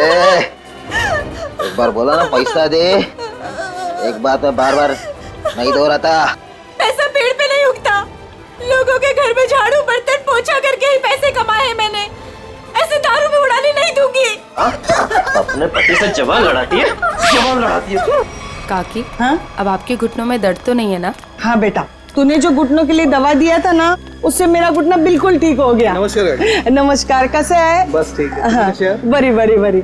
एक बार बोला ना पैसा दे, एक बात मैं बार बार नहीं दोहराता। पैसा पेड़ पे नहीं उगता। लोगों के घर में झाड़ू बर्तन पोछा करके ही पैसे कमाए हैं मैंने। ऐसे दारू में उड़ाने नहीं दूंगी। अपने पति से जवान लड़ाती है, जवान लड़ाती है। काकी, हाँ? अब आपके घुटनों में दर्द तो नहीं है ना? हाँ बेटा, तूने जो घुटनों के लिए दवा दिया था ना, उससे मेरा घुटना बिल्कुल ठीक हो गया। नमस्कार। नमस्कार, कैसे है? बस ठीक है। हाँ, बड़ी बड़ी बड़ी।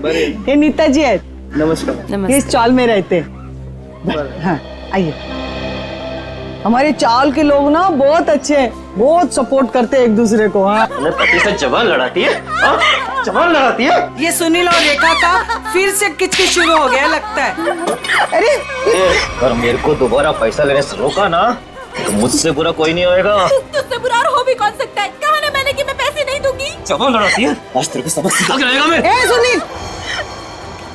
ये नीता जी है, नमस्कार। ये नमस्ते। इस चौल में रहते हैं। हाँ, आइए। हमारे चावल के लोग ना बहुत अच्छे हैं, बहुत सपोर्ट करते हैं एक दूसरे को। हाँ, अपने पति से जवान लड़ाती है, जवान लड़ाती है। ये सुनील और रेखा का फिर से किचकिच शुरू हो गया लगता है। अरे अगर मेरे को दोबारा पैसा लेने से रोका ना तो मुझसे बुरा कोई नहीं होएगा। तुझसे बुरा और हो भी कौन सकता है? कहा ना मैंने कि मैं पैसे नहीं दूंगी। जवान लड़ाती है, आज तेरे को सबक सिखा के रहेगा मैं। ए सुनील,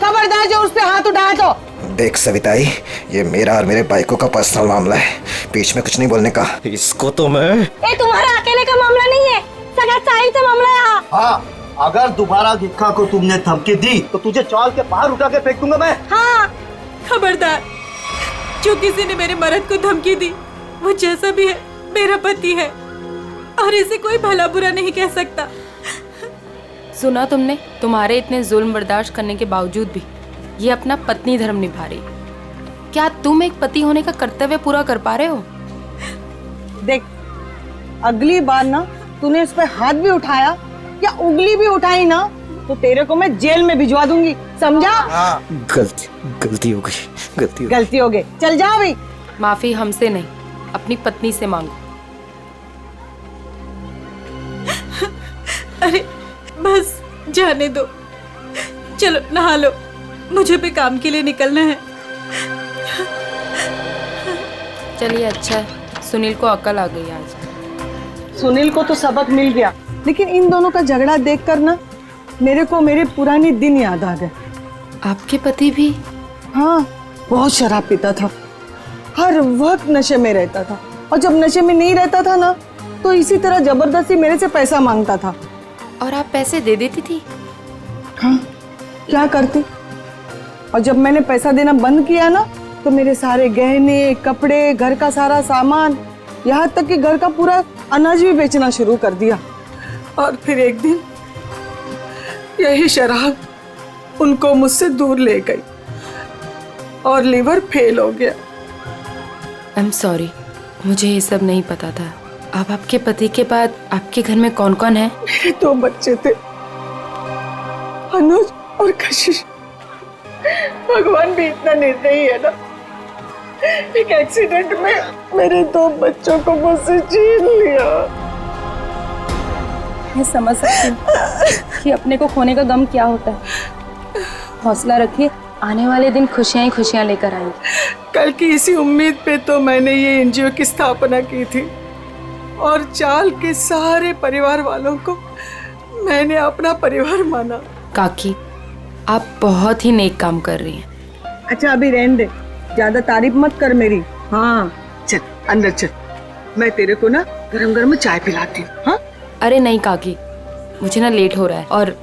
खबरदार जो उस पे हाथ उठाया तो। देख सविताई, ये मेरा और मेरे बाइकों का पर्सनल मामला है, बीच में कुछ नहीं बोलने का। इसको तो मैं ये तुम्हारा अकेले का मामला नहीं है, सगा साहिल से मामला है। यहाँ हाँ, अगर दोबारा गिक्का को तुमने धमकी दी तो तुझे चाल के बाहर उठा के फेंक दूंगा मैं। हाँ, खबरदार। जो किसी ने मेरे मर्द को धमकी दी, वो जैसा भी है मेरा पति है और इसे कोई भला बुरा नहीं कह सकता। सुना तुमने? तुम्हारे इतने जुल्म बर्दाश्त करने के बावजूद भी ये अपना पत्नी धर्म निभा रही। क्या तुम एक पति होने का कर्तव्य पूरा कर पा रहे हो? देख, अगली बार ना तूने इस पे हाथ भी उठाया या उंगली भी उठाई ना तो तेरे को मैं जेल में भिजवा दूंगी, समझा? गलती हो गई। गलती हो गई, चल जा अभी। माफी हमसे नहीं, अपनी पत्नी से मांगो। अरे बस जाने दो, चलो नहा लो, मुझे भी काम के लिए निकलना है। चलिए, अच्छा है, सुनील को अकल आ गई आज। सुनील को तो सबक मिल गया, लेकिन इन दोनों का झगड़ा देखकर ना मेरे को मेरे पुराने दिन याद आ गए। आपके पति भी? हाँ, बहुत शराब पीता था, हर वक्त नशे में रहता था, और जब नशे में नहीं रहता था ना तो इसी तरह जबरदस्ती मेरे से पैसा मांगता था। और आप पैसे दे देती थी? हाँ, क्या करती? और जब मैंने पैसा देना बंद किया ना तो मेरे सारे गहने, कपड़े, घर का सारा सामान, यहाँ तक कि घर का पूरा अनाज भी बेचना शुरू कर दिया। और फिर एक दिन यही शराब उनको मुझसे दूर ले गई और लीवर फेल हो गया। आई एम सॉरी, मुझे ये सब नहीं पता था। अब आपके पति के बाद आपके घर में कौन कौन है? मेरे 2 बच्चे थे, अनुज और कशिश। भगवान भी इतना निर्दयी है ना, एक एक्सीडेंट में मेरे 2 बच्चों को मुझसे छीन लिया। मैं समझ सकती हूँ कि अपने को खोने का गम क्या होता है। हौसला रखिए, आने वाले दिन खुशियाँ ही खुशियाँ लेकर आएंगी। कल की इसी उम्मीद पे तो मैंने ये एनजीओ की स्थापना की थी और चाल के सारे परिवार वालों को मैंने अपना परिवार माना। काकी, आप बहुत ही नेक काम कर रही हैं। अच्छा अभी रहने दे, ज्यादा तारीफ मत कर मेरी। हाँ चल अंदर चल, मैं तेरे को ना गरम गरम चाय पिलाती हूँ। हाँ अरे नहीं काकी, मुझे ना लेट हो रहा है और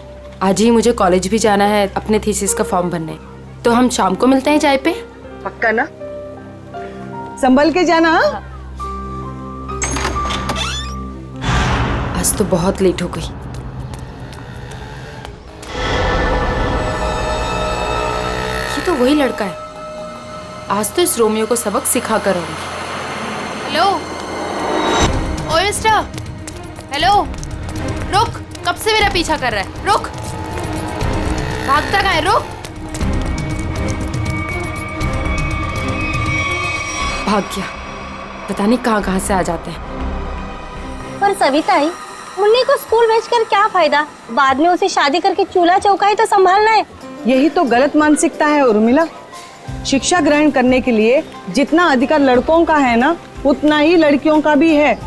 आज ही मुझे कॉलेज भी जाना है अपने थीसिस का फॉर्म भरने। तो हम शाम को मिलते हैं चाय पे? पक्का ना? संभल के जाना। हाँ? आज तो बहुत लेट हो गई। ये तो वही लड़का है, आज तो इस रोमियो को सबक सिखा कर आऊंगी। हेलो, ओए मिस्टर, हेलो, रुक, कब से मेरा पीछा कर रहा है? रुक, भागता कहाँ है? रुक। भाग गया, पता नहीं कहाँ कहाँ से आ जाते हैं। पर सविताई, मुन्नी को स्कूल भेजकर क्या फायदा? बाद में उसे शादी करके चूल्हा चौका ही तो संभालना है। यही तो गलत मानसिकता है उर्मिला। शिक्षा ग्रहण करने के लिए जितना अधिकार लड़कों का है ना, उतना ही लड़कियों का भी है।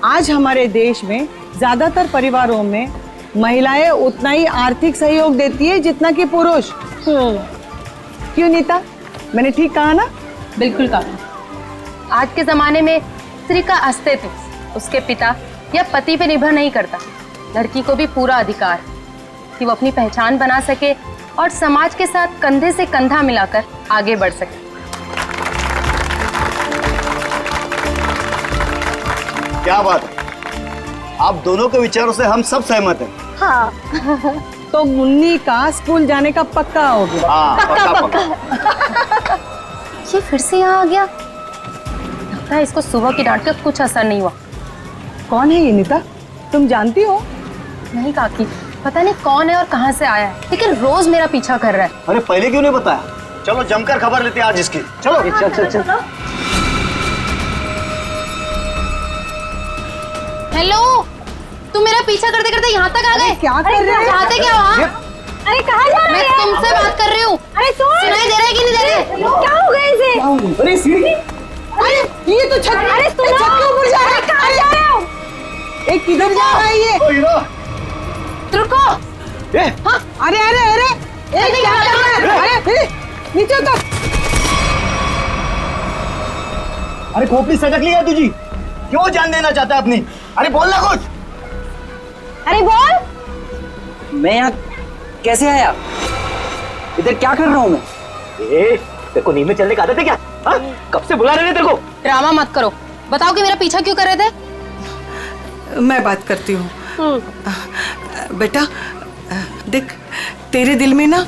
आज हमारे देश में ज्यादातर परिवारों में महिलाएं उतना ही आर्थिक सहयोग देती है जितना कि पुरुष। क्यों नीता, मैंने ठीक कहा ना? बिल्कुल काकी। आज के जमाने में स्त्री का अस्तित्व उसके पिता या पति पे निर्भर नहीं करता। लड़की को भी पूरा अधिकार कि वो अपनी पहचान बना सके और समाज के साथ कंधे से कंधा मिलाकर आगे बढ़ सके। क्या बात है, आप दोनों के विचारों से हम सब सहमत हैं। हाँ तो मुन्नी का स्कूल जाने का पक्का हो गया। हाँ, पक्का। ये फिर से यहाँ आ गया। लगता है इसको सुबह की डांट का कुछ असर नहीं हुआ। कौन है ये नीता, तुम जानती हो? नहीं काकी, पता नहीं कौन है और कहाँ से आया है, लेकिन रोज मेरा पीछा कर रहा है। अरे पहले क्यों नहीं बताया? चलो जमकर खबर लेते हैं आज इसकी। चलो चल। हेलो, तुम मेरा पीछा करते करते यहाँ तक आ गए। क्या कर रहे हो? चाहते क्या हो? हाँ? अरे कहाँ जा रहे मैं हैं? तुमसे बात कर रही हूँ। अरे सुनाई दे रहा है कि नहीं दे रहा है? क्या हो गया इसे? अरे सीढ़ी, अरे ये तो छत, अरे सुनो, छत के ऊपर जा रहा है। कहाँ जा रहे हो? एक किधर जा रहा है ये? रुको। अरे अरे अरे, एक क्या कर रहा है? अरे नीचे उतर। अरे खोपड़ी सटक लिया तुझी, क्यों जान देना चाहता है अपनी? अरे बोलना कुछ। अरे बोल। मैं यहाँ कैसे आया? इधर क्या कर रहा हूँ मैं? तेरे को नींद में चलने का आदत है क्या? हाँ? कब से बुला रहे थे तेरे को? ड्रामा मत करो, बताओ कि मेरा पीछा क्यों कर रहे थे? मैं बात करती हूँ। बेटा देख, तेरे दिल में ना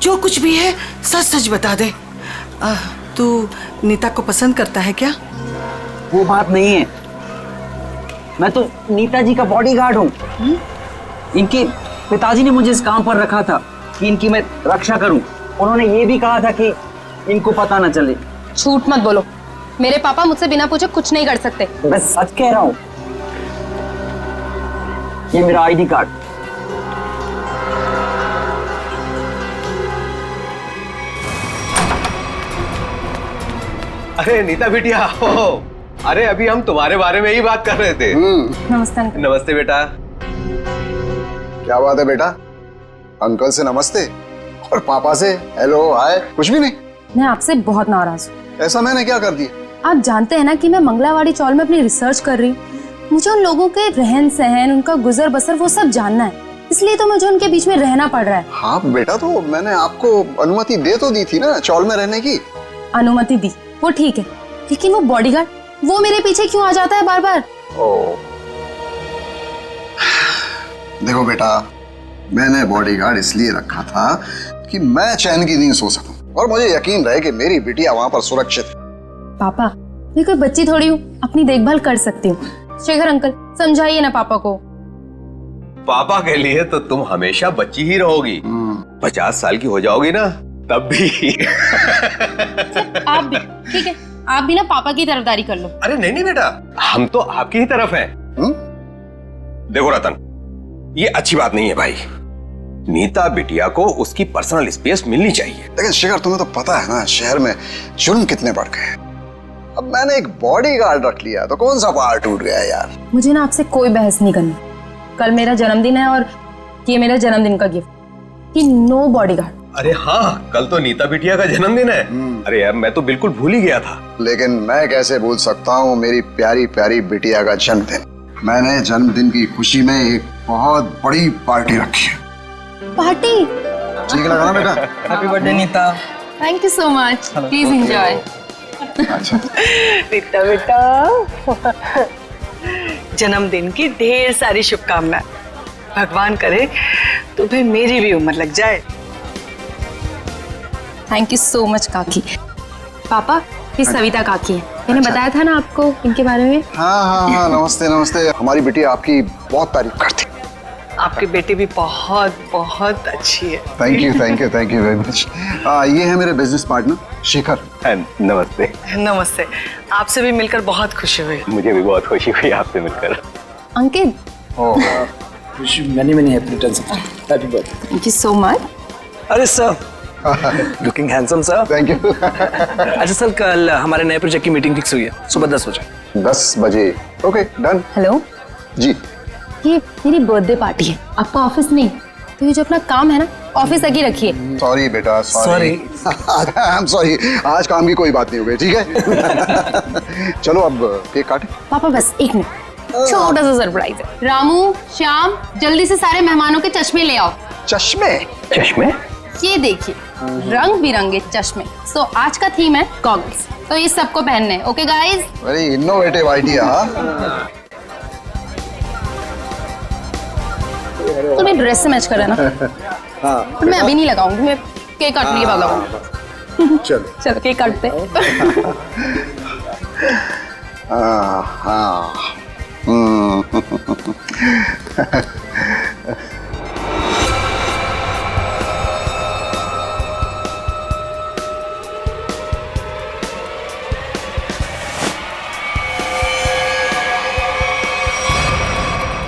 जो कुछ भी है सच सच बता दे। तू नीता को पसंद करता है क्या? वो बात नहीं है, मैं तो नीता जी का बॉडीगार्ड हूँ। इनके पिताजी ने मुझे इस काम पर रखा था कि इनकी मैं रक्षा करूँ। उन्होंने ये भी कहा था कि इनको पता न चले। झूठ मत बोलो, मेरे पापा मुझसे बिना पूछे कुछ नहीं कर सकते। मैं सच कह रहा हूँ। ये मेरा आईडी कार्ड। अरे नीता बिटिया, अरे अभी हम तुम्हारे बारे में ही बात कर रहे थे। नमस्ते अंकल। नमस्ते बेटा। क्या बात है बेटा, अंकल से नमस्ते और पापा से हेलो हाय कुछ भी नहीं? मैं आपसे बहुत नाराज हूँ। ऐसा मैंने क्या कर दिया? आप जानते हैं ना कि मैं मंगलावाड़ी चौल में अपनी रिसर्च कर रही हूँ। मुझे उन लोगों के रहन सहन, उनका गुजर बसर वो सब जानना है, इसलिए तो मुझे उनके बीच में रहना पड़ रहा है। हाँ बेटा, तो मैंने आपको अनुमति दे तो दी थी ना चौल में रहने की। अनुमति दी वो ठीक है, लेकिन वो बॉडीगार्ड वो मेरे पीछे क्यों आ जाता है बार बार? देखो बेटा, मैंने बॉडीगार्ड इसलिए रखा था कि मैं चैन की नींद सो सकूं और मुझे यकीन रहे कि मेरी बिटिया वहां पर सुरक्षित है। पापा, मैं कोई बच्ची थोड़ी हूँ, अपनी देखभाल कर सकती हूँ। शेखर अंकल, समझाइए ना पापा को। पापा के लिए तो तुम हमेशा बच्ची ही रहोगी। 50 साल की हो जाओगी ना तब भी। आप भी ठीक है, आप भी ना पापा की तरफदारी कर लो। अरे नहीं बेटा, हम तो आपकी ही तरफ हैं। देखो रतन, ये अच्छी बात नहीं है भाई। नीता बिटिया को उसकी पर्सनल स्पेस मिलनी चाहिए। लेकिन शेखर, तुम्हें तो पता है ना शहर में जुर्म कितने बढ़ गए। अब मैंने एक बॉडीगार्ड रख लिया तो कौन सा पहाड़ टूट गया यार। मुझे ना आपसे कोई बहस नहीं करनी। कल मेरा जन्मदिन है और ये मेरा जन्मदिन का गिफ्ट कि नो बॉडीगार्ड। अरे हाँ, कल तो नीता बिटिया का जन्मदिन है। अरे यार, मैं तो बिल्कुल भूल ही गया था। लेकिन मैं कैसे भूल सकता हूँ मेरी प्यारी प्यारी बिटिया का जन्मदिन। मैंने जन्मदिन की खुशी में एक बहुत बड़ी पार्टी रखी है। पार्टी? ठीक लगा ना बेटा? Happy birthday Neeta. Thank you so much, please enjoy. अच्छा नीता बेटा, जन्मदिन की ढेर सारी शुभकामनाएं। भगवान करे तुम्हें मेरी भी उम्र लग जाए। थैंक यू सो मच काकी। पापा, ये सविता काकी है, मैंने बताया था ना आपको इनके बारे में। हाँ, नमस्ते नमस्ते। हमारी बिटिया आपकी बहुत तारीफ करती। आपकी बेटी भी बहुत बहुत अच्छी है। Thank you very much. ये है मेरे बिजनेस पार्टनर शेखर। नमस्ते। नमस्ते, आपसे भी मिलकर बहुत खुशी हुई। मुझे भी बहुत खुशी हुई आपसे मिलकर। Ankit, many happy returns of happy birthday. Thank you so much. अरे sir, looking handsome sir. Thank you. अच्छा सर, कल हमारे नए प्रोजेक्ट की मीटिंग फिक्स हुई है सुबह 10 बजे। 10 बजे? Okay done. हेलो जी, ये मेरी बर्थडे पार्टी है, आपका ऑफिस नहीं, तो ये जो अपना काम है ना ऑफिस तक ही रखिए। सॉरी बेटा, सॉरी। आई एम सॉरी, आज काम की कोई बात नहीं हो गई, ठीक है। चलो अब केक काटे। पापा बस एक मिनट, छोटा सा सरप्राइज है। रामू, श्याम, जल्दी से सारे मेहमानों के चश्मे ले आओ। चश्मे? चश्मे? ये देखिए रंग बिरंगे चश्मे। सो आज का थीम है गॉगल्स, तो ये सबको पहनने हैं। Okay guys? Very innovative idea. तो मेरी ड्रेस से मैच कर रहा है ना? हाँ। मैं अभी नहीं लगाऊंगी, मैं केक काटने के बाद लगाऊंगी। चलो चलो केक काटते हैं। हाँ।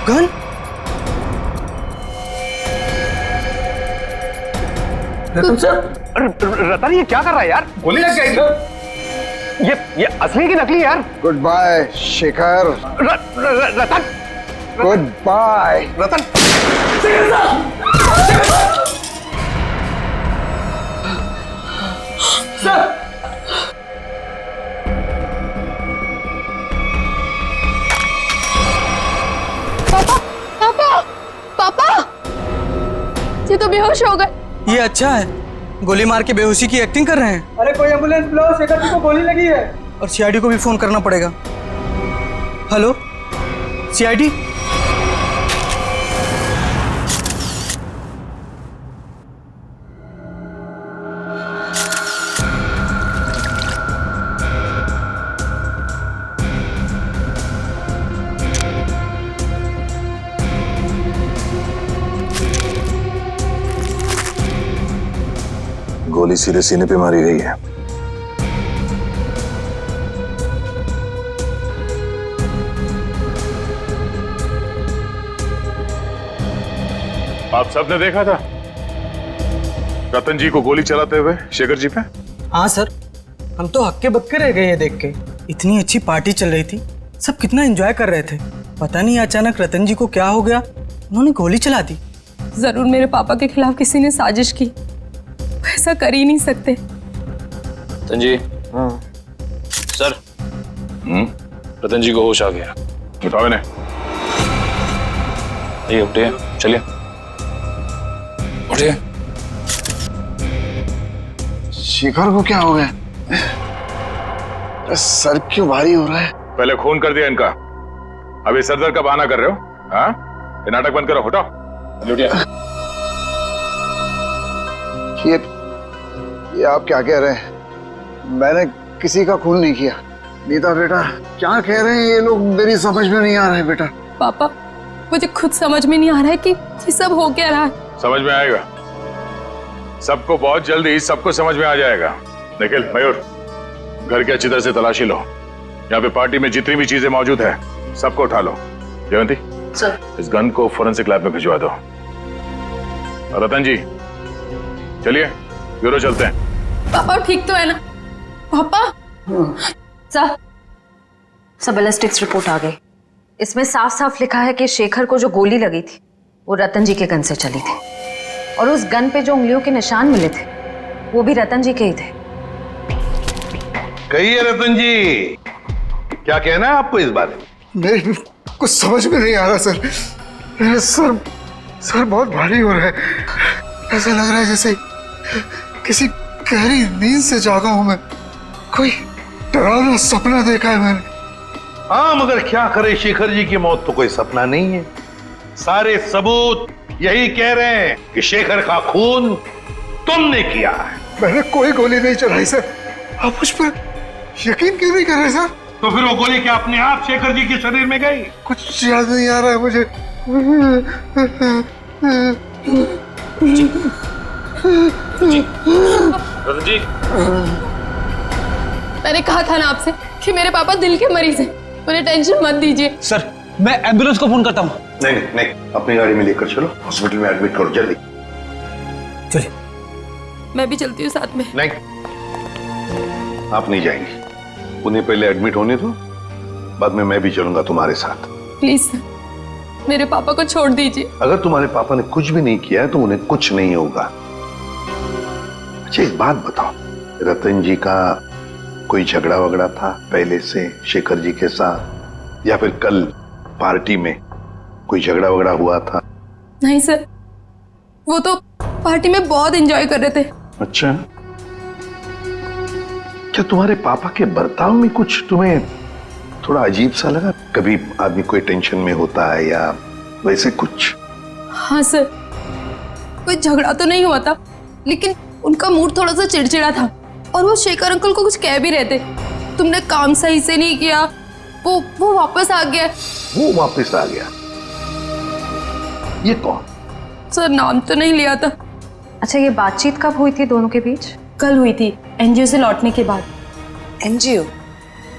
गन? रतन ये क्या कर रहा है यार? गोली लग गई। ये असली की नकली यार? Good bye Shekhar. Ratan, good bye Ratan. पापा ये तो बेहोश हो गए। ये अच्छा है, गोली मार के बेहोशी की एक्टिंग कर रहे हैं। अरे कोई एम्बुलेंस बुलाओ, शेखर जी को गोली लगी है। और सीआईडी को भी फोन करना पड़ेगा। Hello CID? गोली सीधे सीने पे मारी गई है। आप सबने देखा था रतन जी को गोली चलाते हुए शेखर जी पे? हाँ सर, हम तो हक्के बक्के रह गए ये देख के। इतनी अच्छी पार्टी चल रही थी, सब कितना एंजॉय कर रहे थे। पता नहीं अचानक रतन जी को क्या हो गया, उन्होंने गोली चला दी। जरूर मेरे पापा के खिलाफ किसी ने साजिश की, ऐसा कर ही नहीं सकते। रतन जी। सर। रतन जी को होश आ गया। बताओ इन्हें। ये उठिए, चलिए उठिए। शेखर को क्या हो गया? सर क्यों भारी हो रहा है? पहले खून कर दिया इनका, अभी सर दर्द का बहाना कर रहे हो? हाँ, ये नाटक बंद करो, हटाओ। ये आप क्या कह रहे हैं? मैंने किसी का खून नहीं किया। नीता बेटा क्या कह रहे हैं ये लोग? मेरी समझ में नहीं आ रहा है बेटा। पापा मुझे खुद समझ में नहीं आ रहा है कि ये सब हो क्या रहा है। समझ में आएगा, सबको बहुत जल्दी सबको समझ में आ जाएगा। निखिल, मयूर, घर की अच्छी तरह से तलाशी लो। यहाँ पे पार्टी में जितनी भी चीजें मौजूद है सबको उठा लो। जयंती सर, इस गन को फोरेंसिक लैब में भिजवा दो। रतन जी चलिए ब्यूरो चलते हैं। पापा ठीक तो है ना? पापा सब बैलिस्टिक्स रिपोर्ट आ गई। इसमें साफ साफ लिखा है कि शेखर को जो गोली लगी थी वो रतन जी के गन से चली थी, और उस गन पे जो उंगलियों के निशान मिले थे वो भी रतन जी के ही थे। कहिए रतन जी, क्या कहना है आपको इस बारे में? मेरे कुछ समझ में नहीं आ रहा सर। मेरा सर बहुत भारी हो रहा है। ऐसा लग रहा है जैसे किसी गहरी नींद से जागा हूं मैं। कोई डरावना सपना देखा है मैंने। हाँ, मगर क्या करे, शेखर जी की मौत तो कोई सपना नहीं है। सारे सबूत यही कह रहे हैं कि शेखर का खून तुमने किया है। मैंने कोई गोली नहीं चलाई सर। आप मुझ पर यकीन क्यों नहीं कर रहे सर? तो फिर वो गोली क्या अपने आप शेखर जी के शरीर में गई? कुछ याद नहीं आ रहा है मुझे। रतन जी, मैंने कहा था ना आपसे कि मेरे पापा दिल के मरीज हैं, उन्हें टेंशन मत दीजिए। सर मैं एम्बुलेंस को फोन करता हूँ। नहीं, अपनी गाड़ी में लेकर चलो, हॉस्पिटल में एडमिट करो जल्दी। चलिए। मैं भी चलती हूँ साथ में। नहीं, आप नहीं जाएंगी। उन्हें पहले एडमिट होने दो, बाद में मैं भी चलूंगा तुम्हारे साथ। प्लीज सर, मेरे पापा को छोड़ दीजिए। अगर तुम्हारे पापा ने कुछ भी नहीं किया है तो उन्हें कुछ नहीं होगा। अच्छा एक बात बताओ, रतन जी का कोई झगड़ा वगड़ा था पहले से शेखर जी के साथ, या फिर कल पार्टी में कोई झगड़ा वगड़ा हुआ था? नहीं सर, वो तो पार्टी में बहुत एंजॉय कर रहे थे। अच्छा, क्या तुम्हारे पापा के बर्ताव में कुछ तुम्हें थोड़ा अजीब सा लगा? कभी आदमी कोई टेंशन में होता है या वैसे कुछ? हाँ सर, कोई झगड़ा तो नहीं हुआ था, लेकिन उनका मूड थोड़ा सा चिड़चिड़ा था और वो शेखर अंकल को कुछ कह भी रहे थे। तुमने काम सही से नहीं किया, वो वापस आ गया। वो वापस आ गया? ये कौन? सर नाम तो नहीं लिया था। अच्छा, ये बातचीत कब हुई थी दोनों के बीच? कल हुई थी, एनजीओ से लौटने के बाद। एनजीओ?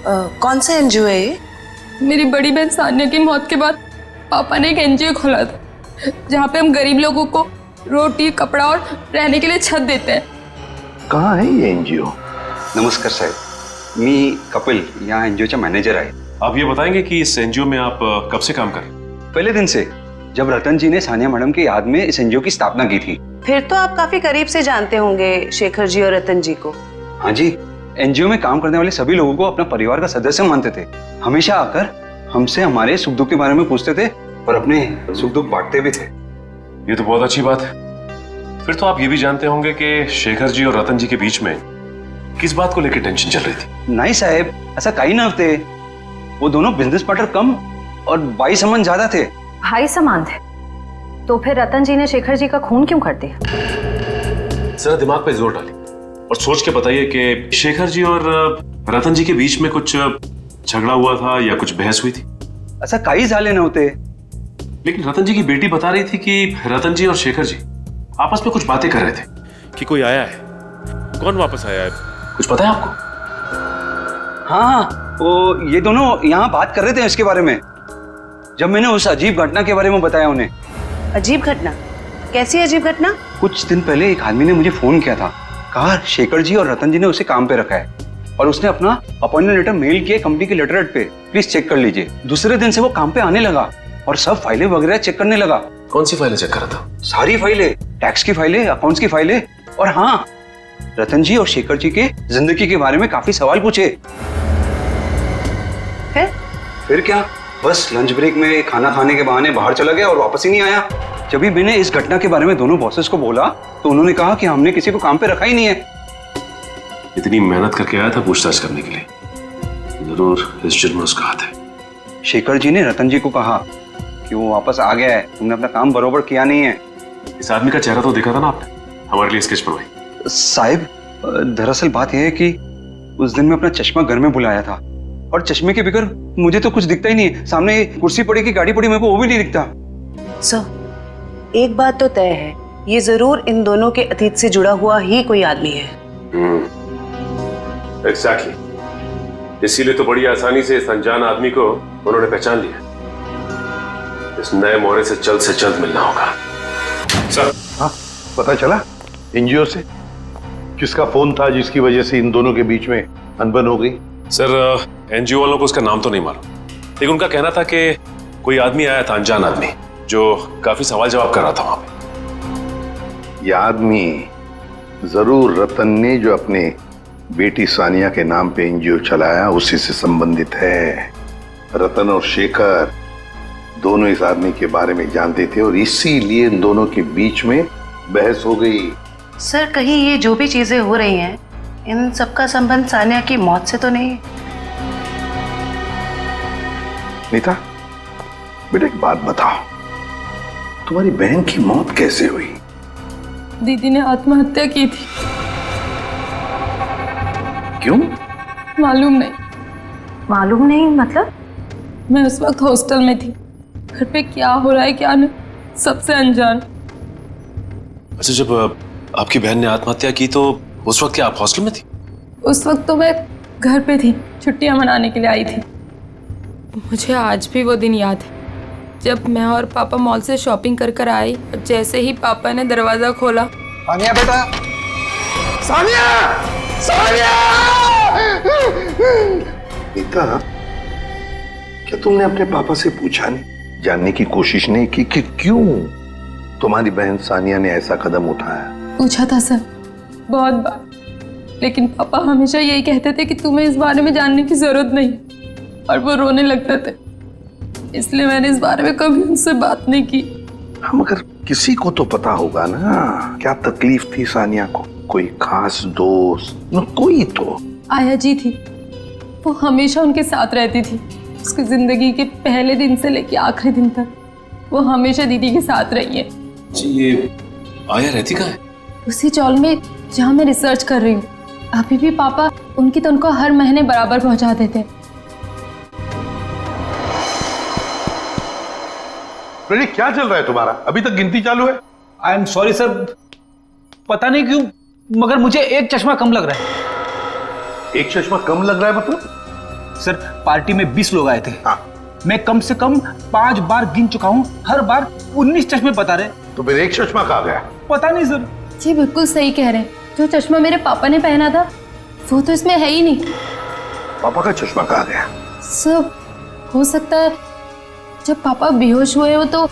कौन सा एनजीओ है ये? मेरी बड़ी बहन सानिया की मौत के बाद पापा ने एक एनजीओ खोला था, जहाँ पे हम गरीब लोगों को रोटी, कपड़ा और रहने के लिए छत देते हैं। कहाँ है ये एनजीओ? नमस्कार साहेब, मी कपिल, यहाँ एनजीओ मॅनेजर आहे। आप ये बताएंगे कि इस एनजीओ में आप कब से काम कर रहे हैं? पहले दिन से, जब रतन जी ने सानिया मैडम की याद में इस एनजीओ की स्थापना की थी। फिर तो आप काफी करीब से जानते होंगे शेखर जी और रतन जी को। हाँ जी, एनजीओ में काम करने वाले सभी लोगों को अपना परिवार का सदस्य मानते थे। हमेशा आकर हमसे हमारे सुख दुख के बारे में पूछते थे और अपने सुख दुख बांटते भी थे। ये तो बहुत अच्छी बात है। फिर तो आप ये भी जानते होंगे कि शेखर जी और रतन जी के बीच में किस बात को लेकर टेंशन चल रही थी? नहीं साहब, ऐसा कहीं ना थे। वो दोनों बिजनेस पार्टनर कम और भाई समान ज्यादा थे। भाई समान थे? तो फिर रतन जी ने शेखर जी का खून क्यों कर दिया? जरा दिमाग पे जोर डालिए और सोच के बताइए कि शेखर जी और रतन जी के बीच में कुछ झगड़ा हुआ था या कुछ बहस हुई थी? ऐसा कई झाले नव्हते। लेकिन रतन जी की बेटी बता रही थी कि रतन जी और शेखर जी आपस में कुछ बातें कर रहे थे कि कोई आया है। कौन वापस आया है, कुछ पता है आपको? हाँ, वो ये दोनों यहाँ बात कर रहे थे इसके बारे में, जब मैंने उस अजीब घटना के बारे में बताया उन्हें। अजीब घटना? कैसी अजीब घटना? कुछ दिन पहले एक आदमी ने मुझे फोन किया था, कहा शेखर जी और रतन जी ने उसे काम पे रखा है और उसने अपना अपॉइंटमेंट लेटर मेल किया कंपनी के लेटरहेड पे, प्लीज चेक कर लीजिए। दूसरे दिन से वो काम पे आने लगा और सब फाइलें वगैरह चेक करने लगा। कौन सी फाइलें चेक कर रहा था? सारी फाइलें, टैक्स की फाइलें, अकाउंट्स की फाइलें, और हाँ, रतन जी और शेखर जी के जिंदगी के बारे में काफी सवाल पूछे। फिर क्या, बस लंच ब्रेक में खाना खाने के बहाने बाहर चला गया और वापस ही नहीं आया। जब भी मैंने इस घटना के बारे में दोनों बॉसेस को बोला तो उन्होंने कहा कि हमने किसी को काम पे रखा ही नहीं है। इतनी मेहनत करके आया था पूछताछ करने के लिए, जरूर इस जुर्म में उसका हाथ है। शेखर जी ने रतन जी को कहा कि वो वापस आ गया है, तुमने अपना काम बरोबर किया नहीं है। इस आदमी का चेहरा तो देखा था ना आपने, हमारे लिए स्केच बनवाई। साहिब, दरअसल बात यह है कि उस दिन मैं अपना चश्मा घर में भुलाया था और चश्मे के बगैर मुझे तो कुछ दिखता ही नहीं है। सामने कुर्सी पड़ी की गाड़ी पड़ी, मेरे को वो भी नहीं दिखता। सर, एक बात तो तय है, ये जरूर इन दोनों के अतीत से जुड़ा हुआ ही कोई आदमी है। एग्जैक्टली, इसीलिए तो बड़ी आसानी से इस अनजान आदमी को उन्होंने पहचान लिया। इस नए मोहरे से जल्द मिलना होगा। सर, हाँ, पता चला एनजीओ से किसका फोन था जिसकी वजह से इन दोनों के बीच में अनबन हो गई? सर, एनजीओ वालों को उसका नाम तो नहीं मालूम, लेकिन उनका कहना था कि कोई आदमी आया था, अनजान आदमी, जो काफी सवाल जवाब कर रहा था वहां पे। यह आदमी जरूर रतन ने जो अपने बेटी सानिया के नाम पे एनजीओ चलाया उसी से संबंधित है। रतन और शेखर दोनों इस आदमी के बारे में जानते थे और इसीलिए इन दोनों के बीच में बहस हो गई। सर, कहीं ये जो भी चीजें हो रही हैं, इन सबका संबंध सानिया की मौत से तो नहीं? नीता, बेटा एक बात बताओ, तुम्हारी बहन की मौत कैसे हुई? दीदी ने आत्महत्या की थी। क्यों? मालूम नहीं। मालूम नहीं मतलब? मैं उस वक्त हॉस्टल में थी, घर पे क्या हो रहा है क्या नहीं, सबसे अनजान। अच्छा, जब आपकी बहन ने आत्महत्या की तो उस वक्त क्या आप हॉस्टल में थी? उस वक्त तो मैं घर पे थी, छुट्टियां मनाने के लिए आई थी। मुझे आज भी वो दिन याद है जब मैं और पापा मॉल से शॉपिंग कर आए और जैसे ही पापा ने दरवाजा खोला। सानिया बेटा, सानिया, सानिया! नीता, क्या तुमने अपने पापा से पूछा नहीं, जानने की कोशिश नहीं की कि क्यों तुम्हारी बहन सानिया ने ऐसा कदम उठाया? पूछा था सर, बहुत बार, लेकिन पापा हमेशा यही कहते थे कि तुम्हें इस बारे में जानने की जरूरत नहीं, और वो रोने लगते थे। इसलिए मैंने इस बारे में कभी उनसे बात नहीं की। हाँ मगर किसी को तो पता होगा ना क्या तकलीफ थी सानिया को। कोई खास दोस्त न कोई तो। आया जी थी, वो हमेशा उनके साथ रहती थी। उसकी जिंदगी के पहले दिन से लेके आखिरी दिन तक वो हमेशा दीदी के साथ रही है। जी ये आया रहती कहाँ है? उसी चौल में जहाँ मैं रिसर्च कर रही हूँ। अभी भी पापा उनकी तो उनको हर महीने बराबर पहुँचा देते। प्रदीप क्या चल रहा है तुम्हारा? अभी तक गिनती चालू है? आई एम सॉरी सर, पता नहीं क्यों मगर मुझे एक चश्मा कम लग रहा है। एक चश्मा कम लग रहा है मतलब? सर पार्टी में 20 लोग आए थे। हाँ। मैं कम से कम 5 बार गिन चुका हूँ, हर बार 19 चश्मे बता रहे। तो फिर एक चश्मा कहाँ गया? पता नहीं सर। जी बिल्कुल सही कह रहे हैं, जो चश्मा मेरे पापा ने पहना था वो तो इसमें है ही नहीं। पापा का चश्मा कहाँ गया? सब हो सकता है जब पापा बेहोश हुए हो तो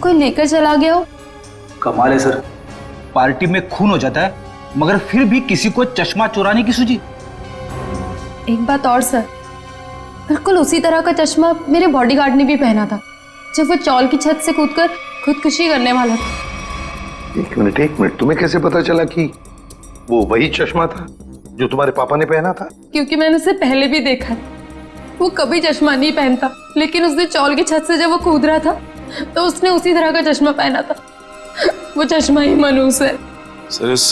कोई लेकर चला गया हो। कमाल है सर, पार्टी में खून हो जाता है मगर फिर भी किसी को चश्मा चुराने की सूझी। एक बात और सर, बिल्कुल उसी तरह का चश्मा मेरे बॉडीगार्ड ने भी पहना था जब वो चौल की छत से कूदकर खुदकुशी करने वाला था। एक मिनट, तुम्हें कैसे पता चला कि वो वही चश्मा था जो तुम्हारे पापा ने पहना था? क्योंकि मैंने उसे पहले भी देखा है। वो कभी चश्मा नहीं पहनता, लेकिन उसने चौल की छत से जब वो कूद रहा था तो उसने उसी तरह का चश्मा पहना था। वो चश्मा ही मनूस है। सर इस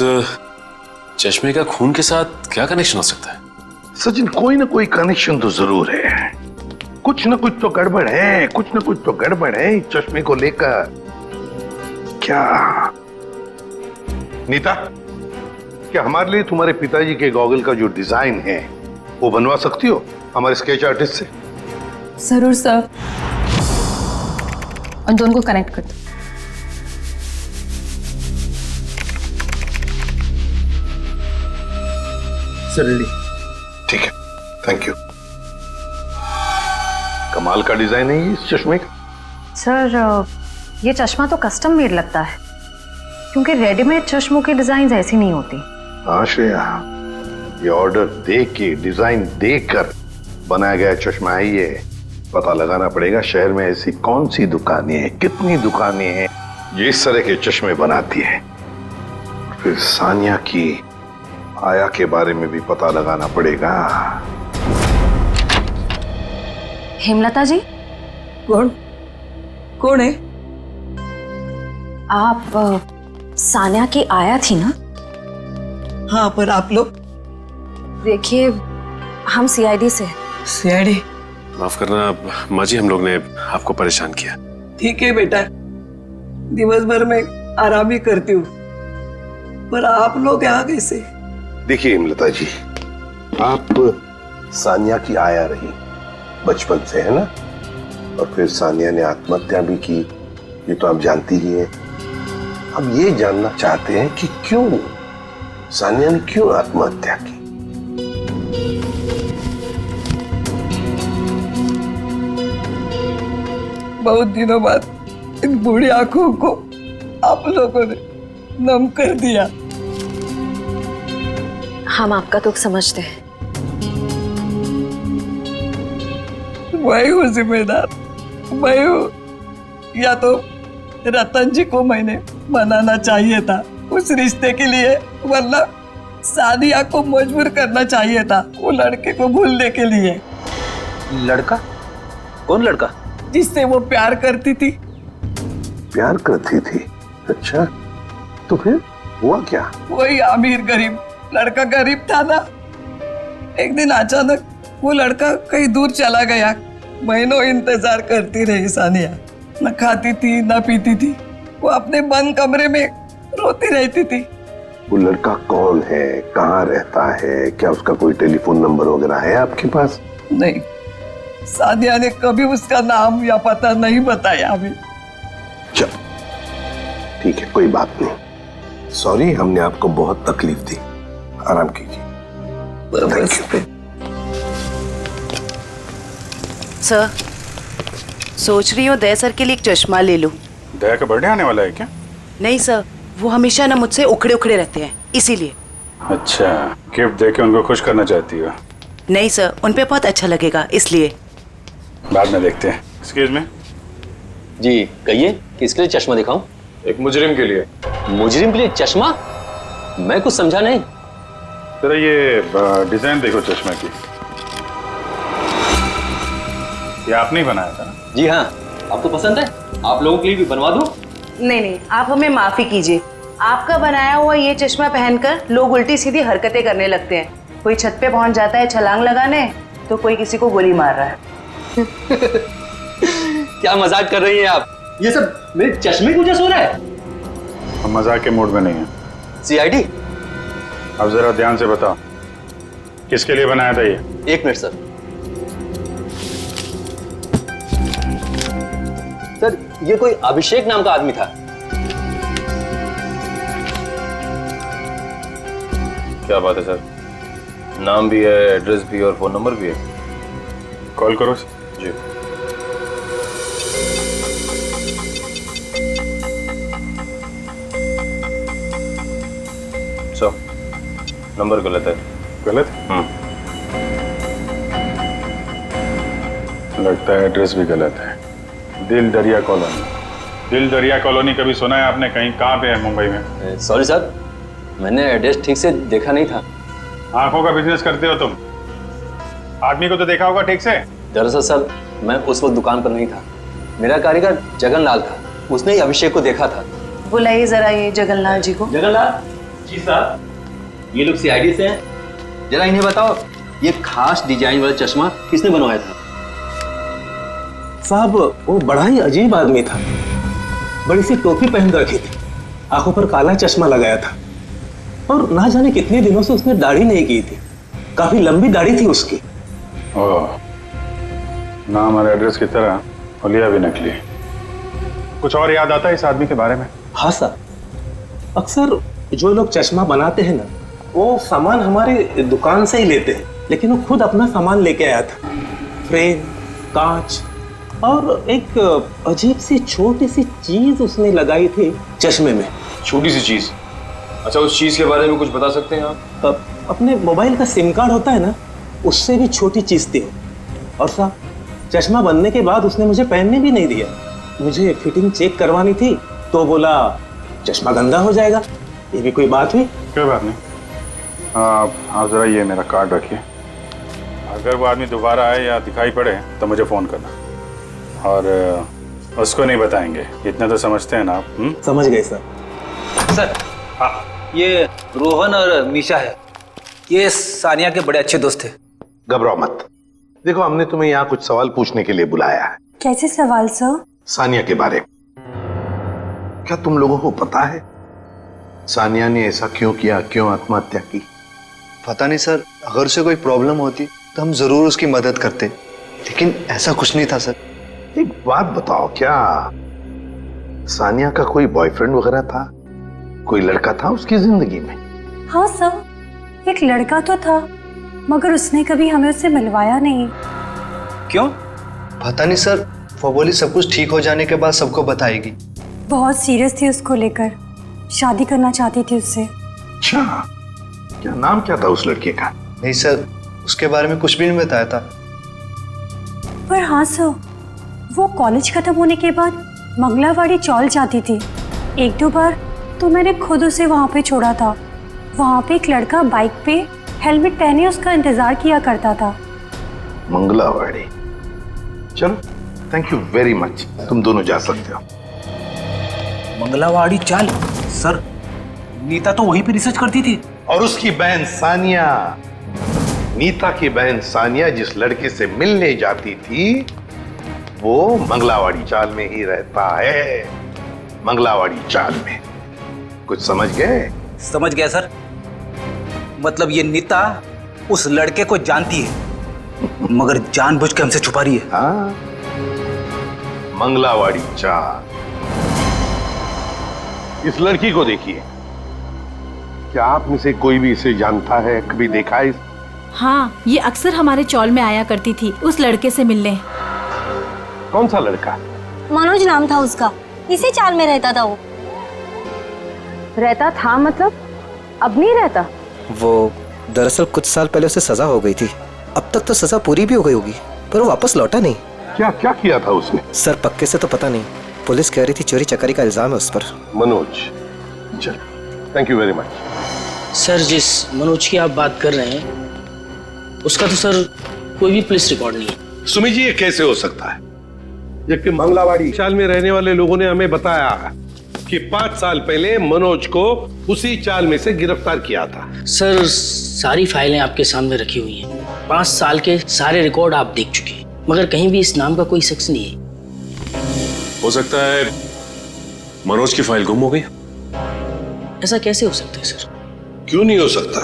चश्मे का खून के साथ क्या कनेक्शन हो सकता है? सचिन कोई ना कोई कनेक्शन तो जरूर है। कुछ ना कुछ तो गड़बड़ है, कुछ ना कुछ तो गड़बड़ है इस चश्मे को लेकर। क्या नीता, क्या हमारे लिए तुम्हारे पिताजी के गॉगल का जो डिजाइन है वो बनवा सकती हो हमारे स्केच आर्टिस्ट से? जरूर सर। उन दोनों को कनेक्ट कर दो। सर ठीक है, थैंक यू। कमाल का डिजाइन है ये इस चश्मे का। सर ये चश्मा तो कस्टम मेड लगता है क्योंकि रेडीमेड चश्मों की डिजाइन ऐसी नहीं होती। हाँ श्रेया, ये ऑर्डर देख के डिजाइन देखकर बनाया गया चश्मा है ये। पता लगाना पड़ेगा शहर में ऐसी कौन सी दुकानें हैं, कितनी दुकानें हैं जो इस तरह के चश्मे बनाती हैं। फिर सानिया की आया के बारे में भी पता लगाना पड़ेगा। हेमलता जी। कौन है? आप सानिया की आया थी ना? हाँ, पर आप लोग? देखिए हम सीआईडी से। सीआईडी? माफ करना माँ जी, हम लोग ने आपको परेशान किया। ठीक है बेटा, दिवस भर में आराम ही करती हूँ, पर आप लोग यहाँ कैसे? देखिए हेमलता जी, आप सानिया की आया रही बचपन से, है ना? और फिर सानिया ने आत्महत्या भी की, ये तो आप जानती ही हैं। अब ये जानना चाहते हैं कि क्यों सानिया ने क्यों आत्महत्या की। बहुत दिनों बाद इन बूढ़ी आंखों को आप लोगों ने नम कर दिया। हम आपका दुख समझते हैं। मैं हूँ जिम्मेदार, मैं हूँ। या तो रतन जी को मैंने मनाना चाहिए था उस रिश्ते के लिए, वरना सानिया को मजबूर करना चाहिए था वो लड़के को भूलने के लिए। लड़का? कौन लड़का? जिससे वो प्यार करती थी। प्यार करती थी? अच्छा, तो फिर हुआ क्या? वही अमीर गरीब लड़का गरीब था ना। एक दिन अचानक वो लड़का कहीं दूर चला गया। महीनों इंतजार करती रही सानिया, न खाती थी न पीती थी। वो अपने बंद कमरे में रोती रहती थी। वो लड़का कौन है, कहाँ रहता है, क्या उसका कोई टेलीफोन नंबर वगैरह है आपके पास? नहीं, सानिया ने कभी उसका नाम या पता नहीं बताया अभी। चल ठीक है, कोई बात नहीं। सॉरी, हमने आपको बहुत तकलीफ दी। आराम कीजिए। Thank you. सर, सोच रही हूँ दया सर के लिए एक चश्मा ले लूं। दया का बर्थडे आने वाला है क्या? नहीं सर, वो हमेशा ना मुझसे उखड़े उखड़े रहते हैं, इसीलिए। अच्छा, गिफ्ट देके उनको खुश करना चाहती हो? नहीं सर, उन पे बहुत अच्छा लगेगा, इसलिए। बाद में देखते हैं। एक्सक्यूज मी, जी कहिए, किसके लिए चश्मा दिखाऊं? एक मुजरिम के लिए। मुजरिम के लिए चश्मा? मैं कुछ समझा नहीं। जरा ये डिजाइन देखो चश्मे की। ये आपने ही बनाया था ना? जी हाँ, आपको पसंद है? आप लोगों के लिए भी बनवा दूं? नहीं नहीं, आप हमें माफी कीजिए। आपका बनाया हुआ ये चश्मा पहनकर लोग उल्टी सीधी हरकतें करने लगते हैं। कोई छत पे पहुंच जाता है छलांग लगाने, तो कोई किसी को गोली मार रहा है। क्या मजाक कर रही हैं आप? ये सब मेरे चश्मे की वजह से हो रहा है? हम मजाक के मूड में नहीं है। सीआईडी? अब जरा ध्यान से बताओ, किसके लिए बनाया था ये? एक मिनट सर। सर, ये कोई अभिषेक नाम का आदमी था। क्या बात है सर, नाम भी है, एड्रेस भी और फोन नंबर भी है। कॉल करो जी। सर, नंबर गलत है। गलत? लगता है एड्रेस भी गलत है। दिल दरिया कॉलोनी। दिल दरिया कॉलोनी कभी सुना है आपने? कहीं कहाँ पे है मुंबई में? सॉरी सर, मैंने एड्रेस ठीक से देखा नहीं था। आंखों का बिजनेस करते हो तुम? आदमी को तो देखा होगा ठीक से। दरअसल सर, मैं उस वक्त दुकान पर नहीं था। मेरा कारीगर जगनलाल था, उसने ही अभिषेक को देखा था। बुलाइए जरा ये जगनलाल जी को। जगनलाल जी साहब, ये लोग सीआईडी से हैं। जरा इन्हें बताओ, ये खास डिजाइन वाला चश्मा किसने बनवाया था? साहब, वो बड़ा ही अजीब आदमी था। बड़ी सी टोपी पहन रखी थी, आंखों पर काला चश्मा लगाया था, और ना जाने कितने दिनों से उसने दाढ़ी नहीं की थी। काफी लंबी दाढ़ी थी उसकी। ओह, नाम और एड्रेस की तरह हुलिया भी नकली। कुछ और याद आता है इस आदमी के बारे में? हाँ सर, अक्सर जो लोग चश्मा बनाते हैं ना, वो सामान हमारे दुकान से ही लेते हैं, लेकिन वो खुद अपना सामान लेके आया था। फ्रेम, कांच और एक अजीब सी छोटी सी चीज उसने लगाई थी चश्मे में। छोटी सी चीज? अच्छा, उस चीज के बारे में कुछ बता सकते हैं आप? अपने मोबाइल का सिम कार्ड होता है ना, उससे भी छोटी चीज थी। और साहब, चश्मा बनने के बाद उसने मुझे पहनने भी नहीं दिया। मुझे फिटिंग चेक करवानी थी तो बोला चश्मा गंदा हो जाएगा। ये भी कोई बात हुई? कोई बात नहीं। आप जरा ये मेरा कार्ड रखिए। अगर वो आदमी दोबारा आए या दिखाई पड़े तो मुझे फोन करना, और उसको नहीं बताएंगे। इतना तो समझते हैं ना आप? समझ गए सर। सर, हाँ, ये रोहन और मीशा है। ये सानिया के बड़े अच्छे दोस्त थे। घबराओ मत। देखो, हमने तुम्हें यहाँ कुछ सवाल पूछने के लिए बुलाया है। कैसे सवाल सर? सानिया के बारे में। क्या तुम लोगों को पता है सानिया ने ऐसा क्यों किया, क्यों आत्महत्या की? पता नहीं सर, अगर उसे कोई प्रॉब्लम होती तो हम जरूर उसकी मदद करते, लेकिन ऐसा कुछ नहीं था सर। एक बात बताओ, क्या सानिया का कोई बॉयफ्रेंड वगैरह था? कोई लड़का था उसकी जिंदगी में? हाँ सर, एक लड़का तो था, मगर उसने कभी हमें उससे मिलवाया नहीं। क्यों? पता नहीं सर, वो बोली सब कुछ ठीक हो जाने के बाद सबको बताएगी। बहुत सीरियस थी उसको लेकर, शादी करना चाहती थी उससे। अच्छा, क्या नाम क्या था उस लड़के का? नहीं सर, उसके बारे में कुछ भी नहीं बताया था। पर हाँ सर, वो कॉलेज खत्म होने के बाद मंगलावाड़ी चौल जाती थी। एक दो बार तो मैंने खुद उसे वहाँ पे छोड़ा था। वहाँ पे एक लड़का बाइक पे हेलमेट पहने उसका इंतजार किया करता था। मंगलावाड़ी? चलो, थैंक यू वेरी मच, तुम दोनों जा सकते हो। मंगलावाड़ी चाल? सर, नीता तो वहीं पे रिसर्च करती थी। और उसकी बहन सानिया, नीता की बहन सानिया जिस लड़के से मिलने जाती थी वो मंगलावाड़ी चाल में ही रहता है। मंगलावाड़ी चाल में। कुछ समझ गए? समझ गया सर। मतलब ये नीता उस लड़के को जानती है, मगर जानबूझ के हमसे छुपा रही है। हाँ, मंगलावाड़ी चाल। इस लड़की को देखिए, क्या आप में से कोई भी इसे जानता है, कभी देखा है? हाँ, ये अक्सर हमारे चौल में आया करती थी उस लड़के से मिलने। कौन सा लड़का? मनोज नाम था उसका, इसी चाल में रहता था वो। रहता था मतलब अब नहीं रहता? वो दरअसल कुछ साल पहले उसे सजा हो गई थी। अब तक तो सजा पूरी भी हो गई होगी, पर वो वापस लौटा नहीं। क्या क्या किया था उसने? सर, पक्के से तो पता नहीं, पुलिस कह रही थी चोरी चकारी का इल्जाम है उस पर। मनोज, चल, thank you very much. Sir, जिस मनोज की आप बात कर रहे हैं उसका तो सर कोई भी पुलिस रिकॉर्ड नहीं है। सुमी जी, ये कैसे हो सकता है, जबकि मंगलावाड़ी चाल में रहने वाले लोगों ने हमें बताया कि 5 साल पहले मनोज को उसी चाल में से गिरफ्तार किया था। सर, सारी फाइलें आपके सामने रखी हुई हैं। 5 साल के सारे रिकॉर्ड आप देख चुके हैं, मगर कहीं भी इस नाम का कोई शख्स नहीं है। हो सकता है मनोज की फाइल गुम हो गई। ऐसा कैसे हो सकता है सर? क्यों नहीं हो सकता?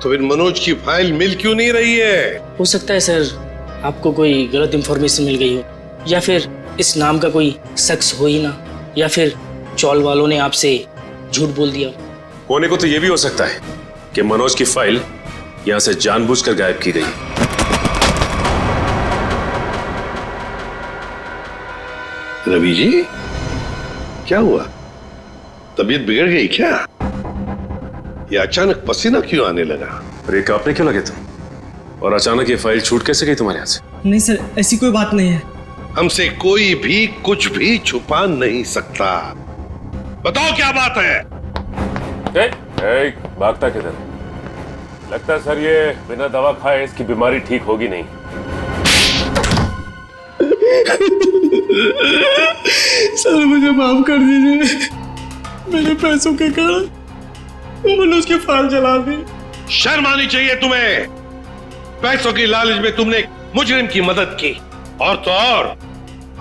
तो फिर मनोज की फाइल मिल क्यों नहीं रही है? हो सकता है सर आपको कोई गलत इंफॉर्मेशन मिल गई हो, या फिर इस नाम का कोई शख्स हो ही ना, या फिर चौल वालों ने आपसे झूठ बोल दिया। होने को तो यह भी हो सकता है कि मनोज की फाइल यहां से जानबूझकर गायब की गई। रवि जी, क्या हुआ? तबीयत बिगड़ गई क्या? ये अचानक पसीना क्यों आने लगा? अरे कांपने क्यों लगे तुम? और अचानक ये फाइल छूट कैसे गई तुम्हारे हाथ से? नहीं सर, ऐसी कोई बात नहीं है। हमसे कोई भी कुछ भी छुपा नहीं सकता। बताओ क्या बात है? भागता किधर? लगता है सर ये बिना दवा खाए इसकी बीमारी ठीक होगी नहीं। सर मुझे माफ कर दीजिए, मेरे पैसों के कारण मैंने उसकी फाइल जला दी। शर्म आनी चाहिए तुम्हें। पैसों की लालच में तुमने मुजरिम की मदद की, और तो और